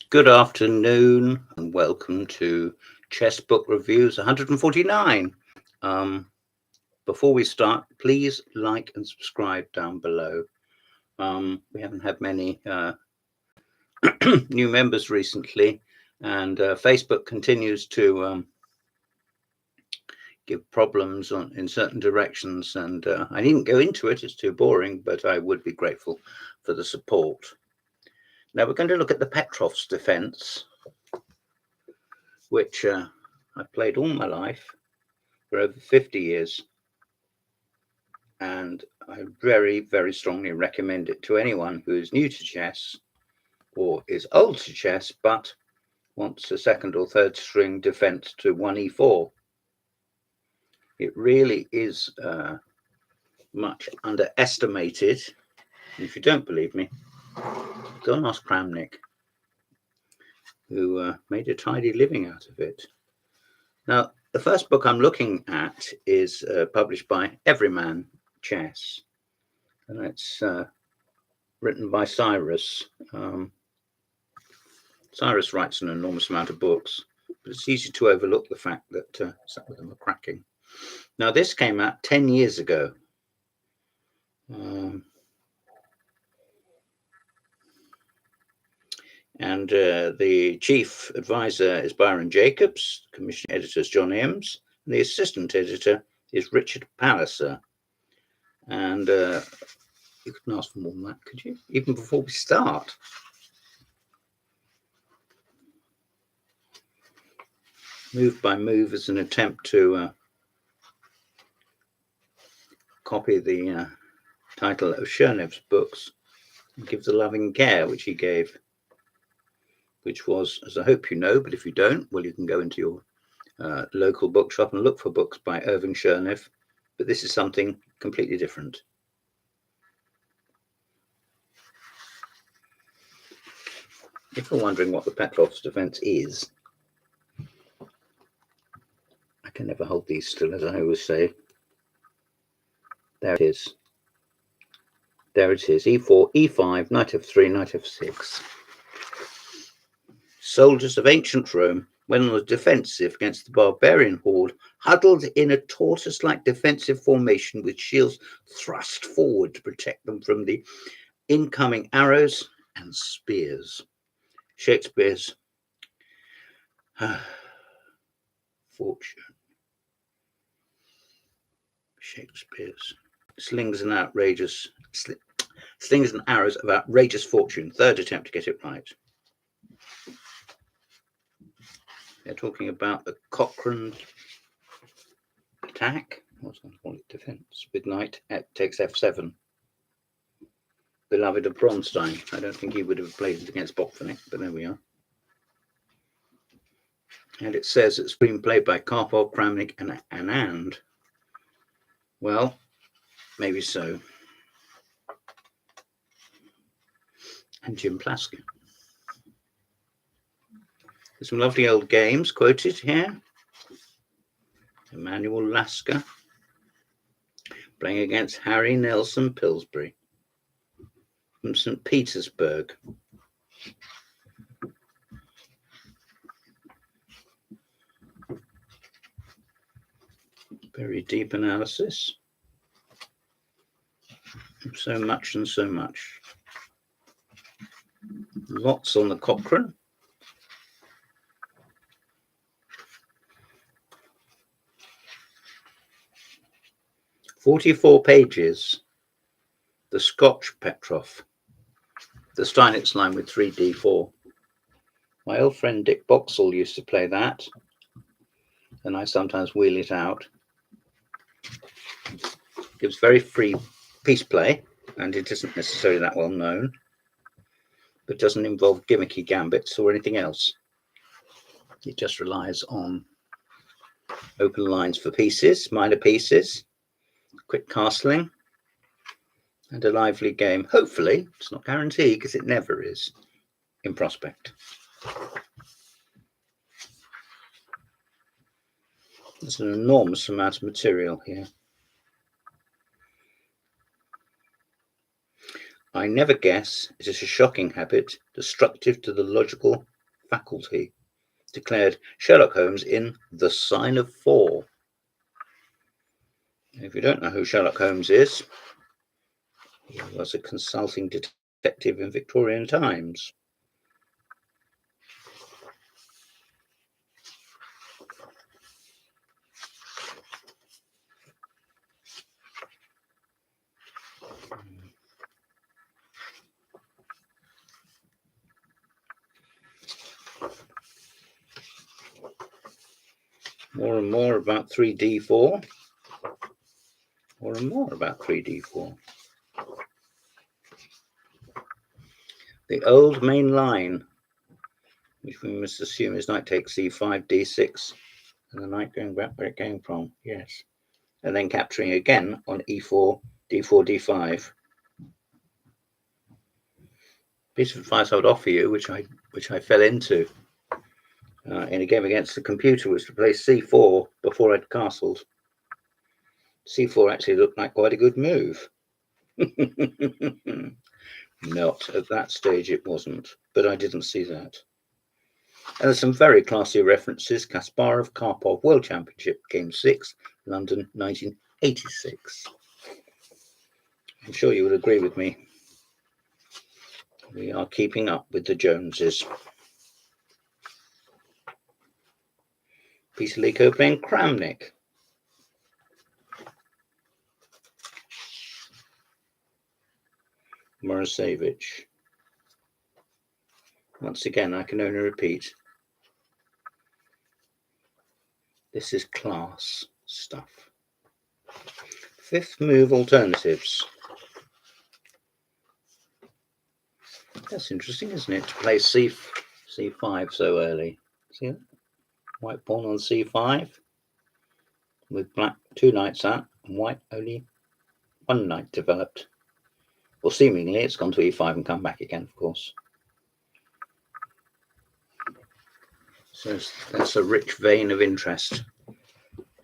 Good afternoon and welcome to Chess Book Reviews 149. Before we start, please like and subscribe down below. We haven't had many new members recently, and Facebook continues to give problems in certain directions, and I didn't go into it, it's too boring, but I would be grateful for the support. Now we're going to look at the PETROFF's defense, which I've played all my life for over 50 years, and I very, very strongly recommend it to anyone who is new to chess or is old to chess but wants a second or third string defense to 1e4. It really is much underestimated. And if you don't believe me, go and ask Kramnik, who made a tidy living out of it. Now, the first book I'm looking at is published by Everyman Chess, and it's written by Cyrus. Cyrus writes an enormous amount of books, but it's easy to overlook the fact that some of them are cracking. Now, this came out 10 years ago. And the chief advisor is Byron Jacobs, the commission editor is John Eames, and the assistant editor is Richard Palliser. And you couldn't ask for more than that, could you? Even before we start. Move by move is an attempt to copy the title of Chernev's books and give the loving care which he gave, which was, as I hope you know, but if you don't, well, you can go into your local bookshop and look for books by Irving Chernev, but this is something completely different. If you're wondering what the PETROFF's defense is, I can never hold these still, as I always say. There it is. There it is. E4, E5, Knight F3, Knight F6. Soldiers of ancient Rome went on the defensive against the barbarian horde, huddled in a tortoise-like defensive formation with shields thrust forward to protect them from the incoming arrows and spears. Shakespeare's fortune. Shakespeare's slings and arrows of outrageous fortune. Third attempt to get it right. They're talking about the Cochrane attack. What's going to call it? Defense. With knight takes f7. Beloved of Bronstein. I don't think he would have played it against Botvinnik, but there we are. And it says it's been played by Karpov, Kramnik, and Anand. Well, maybe so. And Jim Plasker. There's some lovely old games quoted here. Emmanuel Lasker playing against Harry Nelson Pillsbury from St. Petersburg. Very deep analysis. So much and so much. Lots on the Cochrane. "44 pages, the Scotch PETROFF, the Steinitz line with 3d4. My old friend Dick Boxall used to play that, and I sometimes wheel it out. Gives very free piece play, and it isn't necessarily that well known, but doesn't involve gimmicky gambits or anything else. It just relies on open lines for pieces, minor pieces, quick castling, and a lively game. Hopefully, it's not guaranteed because it never is, in prospect. There's an enormous amount of material here. I never guess. It is a shocking habit, destructive to the logical faculty, declared Sherlock Holmes in The Sign of 4. If you don't know who Sherlock Holmes is, he was a consulting detective in Victorian times. More and more about 3D4. More and more about 3D4. The old main line, which we must assume is knight takes c5, d6, and the knight going back where it came from. Yes. And then capturing again on e4, d4, d5. Piece of advice I would offer you, which I fell into in a game against the computer, was to play c4 before I'd castled. c4 actually looked like quite a good move. Not at that stage, it wasn't, but I didn't see that. And there's some very classy references. Kasparov, Karpov, World Championship, Game 6, London, 1986. I'm sure you would agree with me. We are keeping up with the Joneses. Peter Liko playing Kramnik. Morosevich. Once again, I can only repeat, this is class stuff. Fifth move alternatives. That's interesting, isn't it, to play c5 so early? See that? White pawn on c5 with black 2 knights out and white only 1 knight developed. Well, seemingly it's gone to e5 and come back again, of course. So that's a rich vein of interest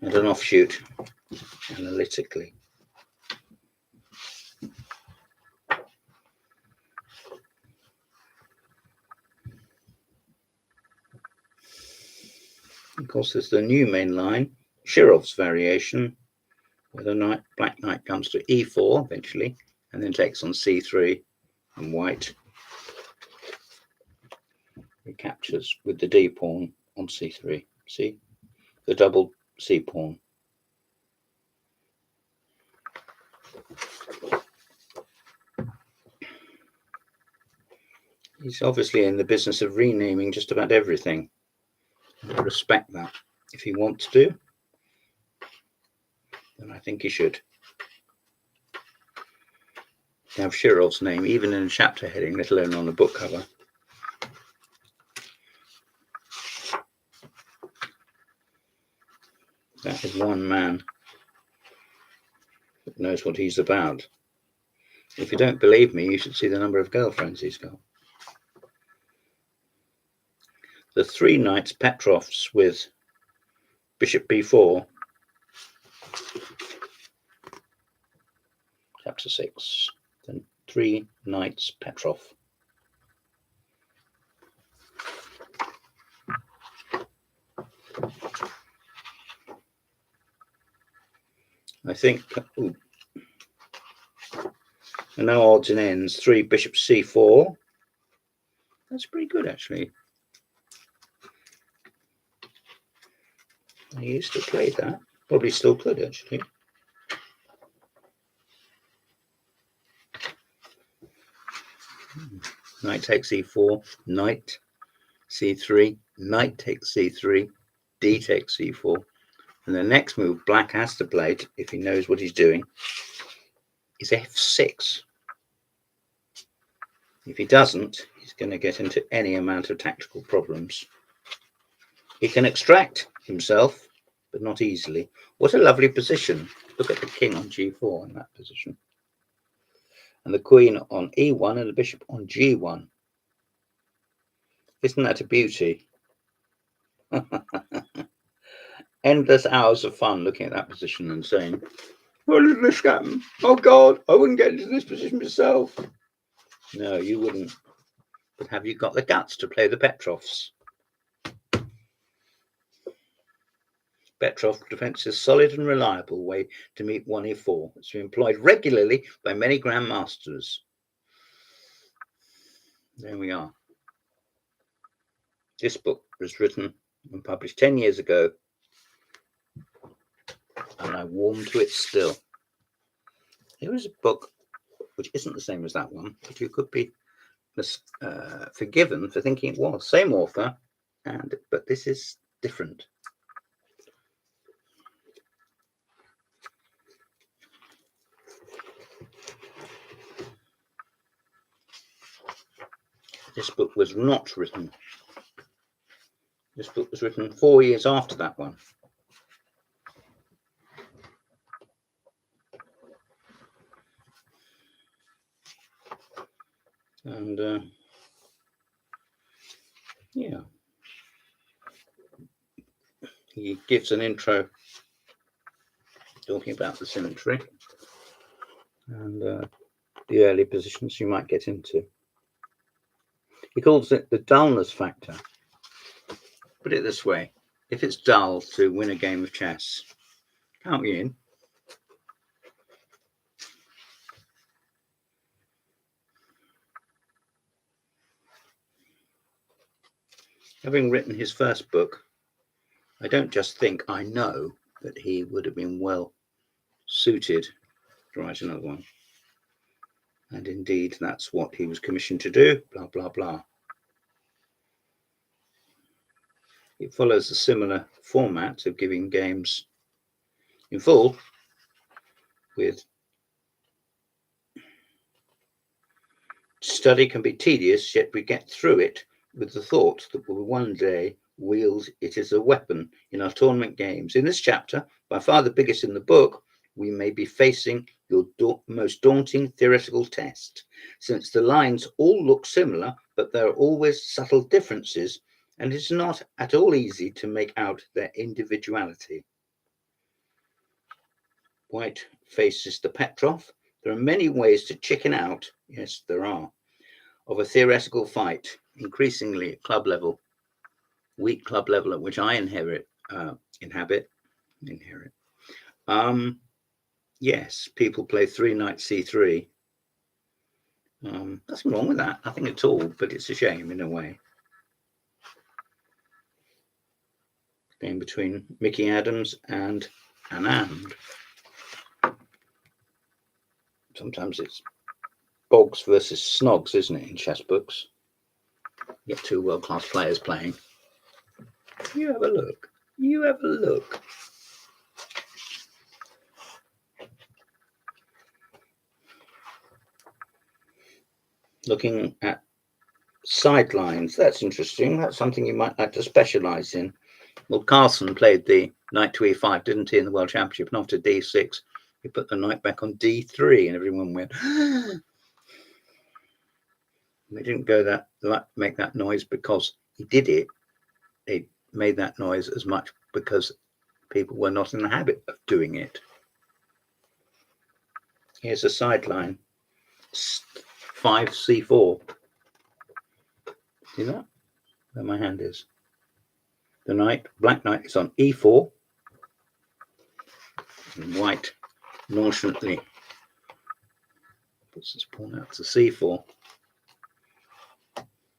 and an offshoot analytically. Of course, there's the new main line, Shirov's variation, where the black knight comes to e4 eventually, and then takes on c3, and white recaptures with the d pawn on c3. See the double c pawn. He's obviously in the business of renaming just about everything. I respect that. If he wants to, then I think he should. To have Shirov's name even in a chapter heading, let alone on a book cover. That is one man that knows what he's about. If you don't believe me, you should see the number of girlfriends he's got. The 3 knights PETROFFs with bishop b4. Chapter 6. Then 3 knights PETROFF. I think, and now odds and ends, 3 bishop c4. That's pretty good, actually. I used to play that. Probably still could, actually. Knight takes e4, knight c3, knight takes c3, d takes c4. And the next move black has to play, if he knows what he's doing, is f6. If he doesn't, he's going to get into any amount of tactical problems. He can extract himself, but not easily. What a lovely position. Look at the king on g4 in that position. And the queen on e1 and the bishop on g1. Isn't that a beauty? Endless hours of fun looking at that position and saying, what did this happen? Oh God, I wouldn't get into this position myself. No, you wouldn't. but have you got the guts to play the PETROFFs? PETROFF defense is a solid and reliable way to meet 1e4. It's been employed regularly by many grandmasters. There we are. This book was written and published 10 years ago, and I warm to it still. Here is a book which isn't the same as that one, but you could be forgiven for thinking it was. Same author, but this is different. This book was not written. This book was written 4 years after that one. And yeah, he gives an intro talking about the symmetry and the early positions you might get into. He calls it the dullness factor. Put it this way: if it's dull to win a game of chess, count me in. Having written his first book, I don't just think, I know that he would have been well suited to write another one. And indeed, that's what he was commissioned to do, blah, blah, blah. It follows a similar format of giving games in full with study can be tedious, yet we get through it with the thought that we'll one day wield it as a weapon in our tournament games. In this chapter, by far the biggest in the book, we may be facing your most daunting theoretical test, since the lines all look similar, but there are always subtle differences, and it's not at all easy to make out their individuality. White faces the PETROFF. There are many ways to chicken out, yes, there are, of a theoretical fight, increasingly at club level, weak club level at which I inhabit. Yes, people play 3 knight c3. Nothing wrong with that, nothing at all, but it's a shame in a way. Game between Mickey Adams and Anand. Sometimes it's Boggs versus Snogs, isn't it, in chess books? You get 2 world-class players playing. You have a look. You have a look. Looking at sidelines, that's interesting. That's something you might like to specialize in. Well, Carlsen played the knight to e5, didn't he, in the World Championship? And after d6, he put the knight back on d3, and everyone went, They didn't go make that noise because he did it. They made that noise as much because people were not in the habit of doing it. Here's a sideline. 5 c4. See that? Where my hand is. The knight, black knight, is on e4. And white nonchalantly puts his pawn out to c4.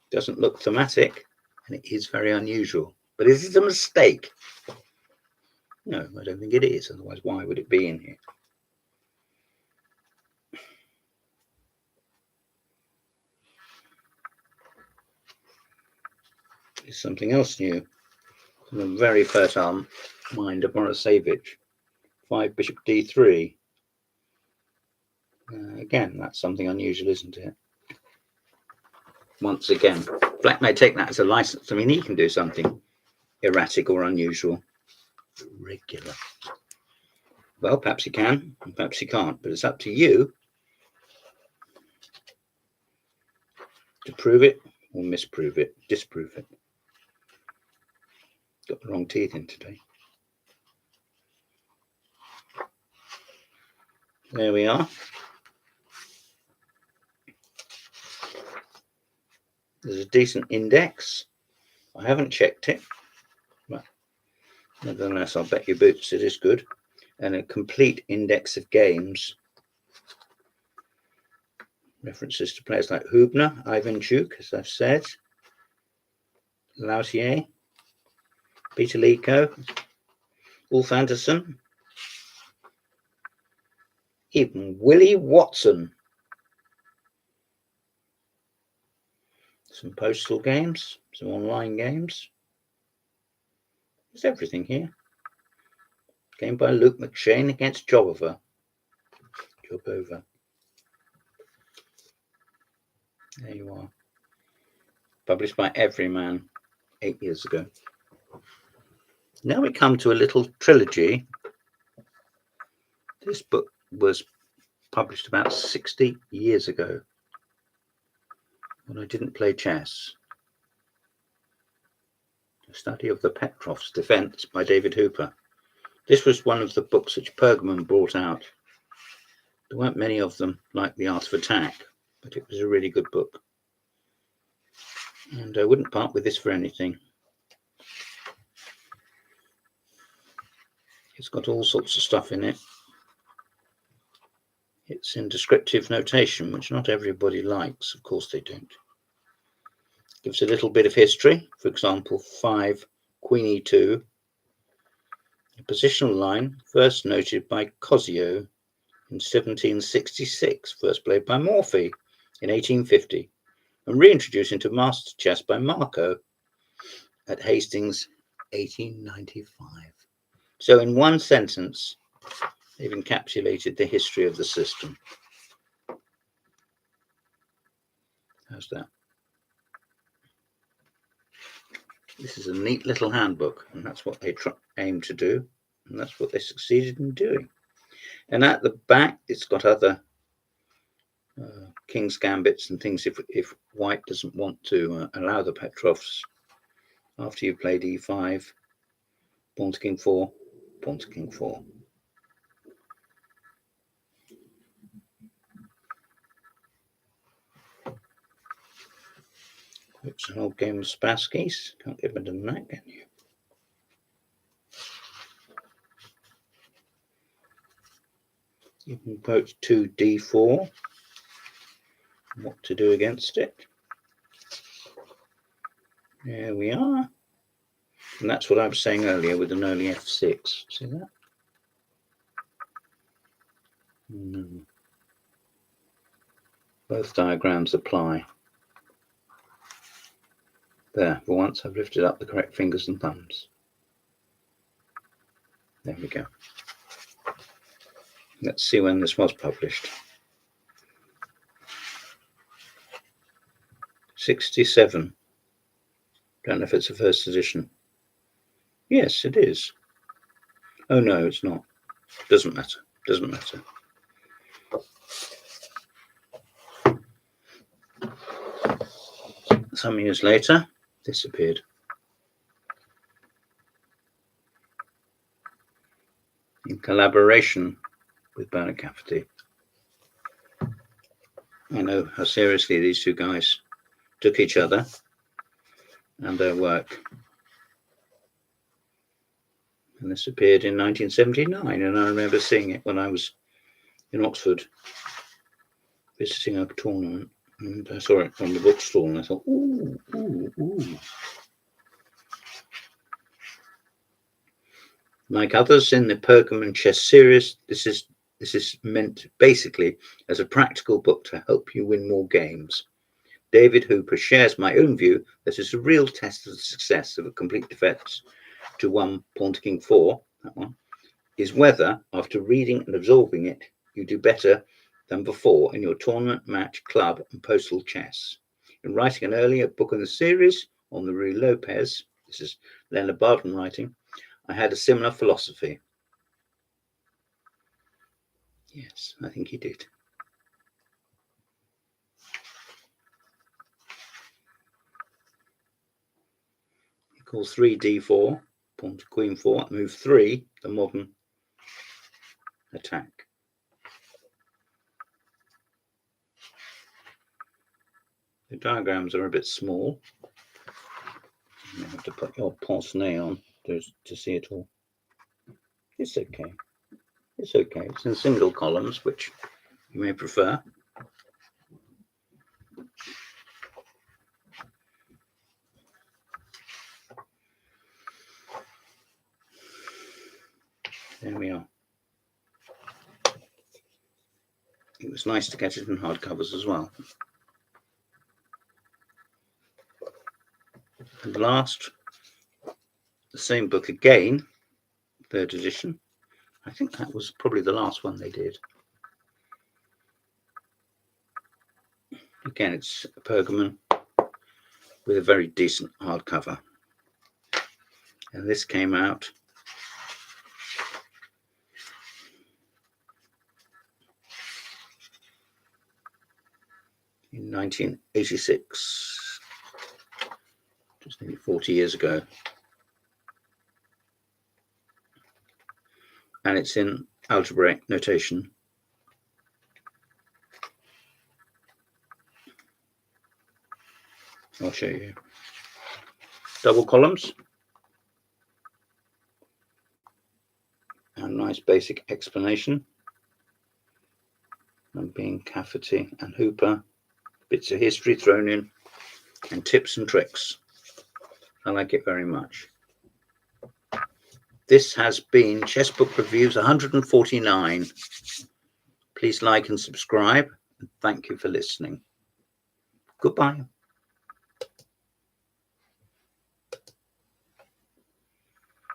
Doesn't look thematic, and it is very unusual. But is it a mistake? No, I don't think it is. Otherwise, why would it be in here? Is something else new from the very fertile mind of Morosevich. 5 bishop d3. Again, that's something unusual, isn't it? Once again, black may take that as a license. I mean, he can do something erratic or unusual. Regular. Well, perhaps he can, and perhaps he can't, but it's up to you to prove it or misprove it, disprove it. Got the wrong teeth in today. There we are. There's a decent index. I haven't checked it, but nevertheless, I'll bet your boots it is good. And a complete index of games. References to players like Hubner, Ivanchuk, as I've said, Lautier, Peter Lico, Ulf Anderson, even Willie Watson. Some postal games, some online games. There's everything here. Game by Luke McShane against Jobova. There you are. Published by Everyman 8 years ago. Now we come to a little trilogy. This book was published about 60 years ago when I didn't play chess. A Study of the Petroff's Defense by David Hooper. This was one of the books which Pergamon brought out. There weren't many of them like The Art of Attack, but it was a really good book. And I wouldn't part with this for anything. It's got all sorts of stuff in it. It's in descriptive notation, which not everybody likes. Of course they don't. Gives a little bit of history. For example, 5 Queen E2. A positional line first noted by Cosio in 1766, first played by Morphy in 1850, and reintroduced into master chess by Marco at Hastings 1895. So in one sentence, they've encapsulated the history of the system. How's that? This is a neat little handbook, and that's what they aim to do, and that's what they succeeded in doing. And at the back, it's got other King's Gambits and things if White doesn't want to allow the Petroffs after you've played E5, pawn to King 4, pawn to King 4. It's an old game of Spassky's. Can't get better than that, can you? You can quote 2d4, what to do against it. There we are. And that's what I was saying earlier with an early F6. See that? Both diagrams apply. There, for once I've lifted up the correct fingers and thumbs. There we go. Let's see when this was published. 67. Don't know if it's a first edition. Yes, it is. Oh no, it's not. Doesn't matter. Doesn't matter. Some years later, disappeared. In collaboration with Bernard Cafferty. I know how seriously these two guys took each other and their work. And this appeared in 1979, and I remember seeing it when I was in Oxford visiting a tournament, and I saw it on the bookstall, and I thought, ooh, ooh, ooh. Like others in the Pergamon chess series, this is meant basically as a practical book to help you win more games. David Hooper shares my own view that it's a real test of the success of a complete defense to one pawn to King 4, that one, is whether, after reading and absorbing it, you do better than before in your tournament, match, club, and postal chess. In writing an earlier book in the series on the Ruy Lopez, this is Leonard Barton writing, I had a similar philosophy. Yes, I think he did. He calls 3d4, pawn to Queen 4, move 3, the modern attack. The diagrams are a bit small. You have to put your pince-nez on to see it all. It's okay. It's okay. It's in single columns, which you may prefer. There we are. It was nice to get it in hardcovers as well. And last, the same book again, 3rd edition. I think that was probably the last one they did. Again, it's a Pergamon with a very decent hardcover. And this came out in 1986, just nearly 40 years ago. And it's in algebraic notation. I'll show you. Double columns. And nice basic explanation. And being Cafferty and Hooper. Bits of history thrown in. And tips and tricks. I like it very much. This has been Chessbook Reviews 149. Please like and subscribe. And thank you for listening. Goodbye.